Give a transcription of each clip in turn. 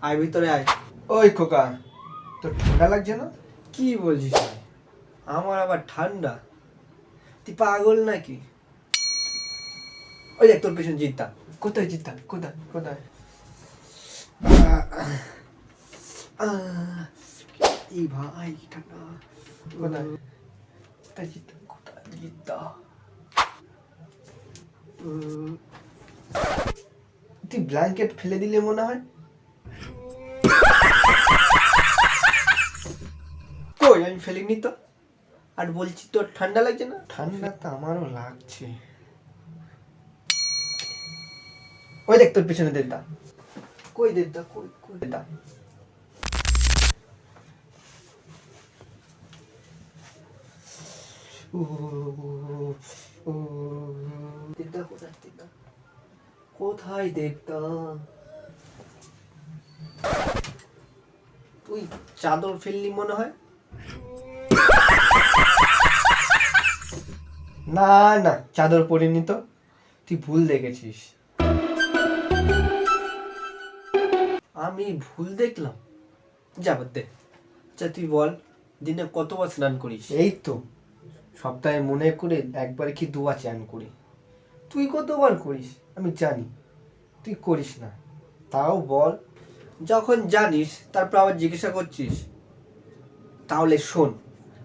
আয় ভিতরে আয়। ওই খোকা, তোর ঠান্ডা লাগছে না? কি বলছিস ভাই? আমার আবার ঠান্ডা? তুই পাগল নাকি? ওই দেখ তোর পেছনে জিদ্দা। কোথায় জিদ্দা? কোথায় কোথায়? এই ভাই ঠান্ডা। কোথায় কোথায় জিদ্দা? কোথায় জিদ্দা? তুই ব্ল্যাঙ্কেট ফেলে দিলে মনে হয়। কই আমি ফেলিনি তো। আর বলছি তোর ঠান্ডা লাগছে না? ঠান্ডা তো আমারও লাগছে। ওই দেখ তোর পেছনে দেবদা। কই দেবদা? কই কই দেবদা? দেবদা কোথায়? দেবদা কোথায়? দেবদা তুই চাদর ফেললি মনে হয়। না না, চাদর পরিনি তো, তুই ভুল দেখেছিস। আমি ভুল দেখলাম? যাবার দে। আচ্ছা তুই বল, দিনে কতবার স্নান করিস? এই তো সপ্তাহে মনে করে একবার কি দুবার চান করি। তুই কতবার করিস? আমি জানি তুই করিস না, তাও বল। যখন জানিস তারপর আবার জিজ্ঞাসা করছিস। তাহলে শোন,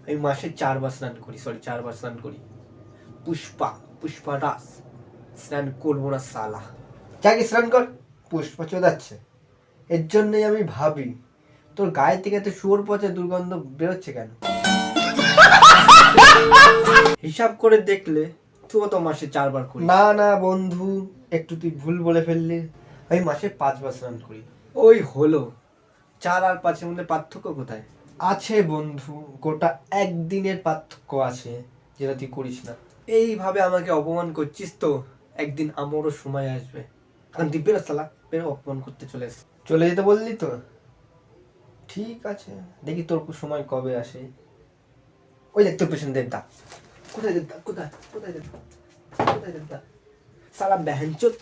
আমি মাসে 4 বার স্নান করি। 4 বার স্নান করি। পুষ্পা রাস স্নান করবো না সালা। যাকে স্নান কর, পুষ্পা চোদাচ্ছে। এর জন্যই আমি ভাবি তোর গায়ে থেকে এত শুয়োর পচা দুর্গন্ধ বেরোচ্ছে কেন। হিসাব করে দেখলে তুইও তো মাসে 4 বার করিস। না না বন্ধু, একটু তুই ভুল বলে ফেললি। আমি মাসে 5 বার স্নান করি। ওই হলো, 4 আর 5-এর মধ্যে পার্থক্য কোথায়? আছে বন্ধু, গোটা একদিনের পার্থক্য আছে, যেটা তুই করিস না। এইভাবে আমাকে অপমান করছিস তো, একদিন আমারও সময় আসবে। কারণ তুই বেরো সালা, বেরো, অপমান করতে চলে এসে। চলে যেতে বললি তো, ঠিক আছে, দেখি তোর সময় কবে আসে। ওই দেখ তোর পেছনে দেবদা। কোথায় দেবদা? কোথায় কোথায় দেবদা? কোথায় দেবদা? সালা বেহেনচোদ।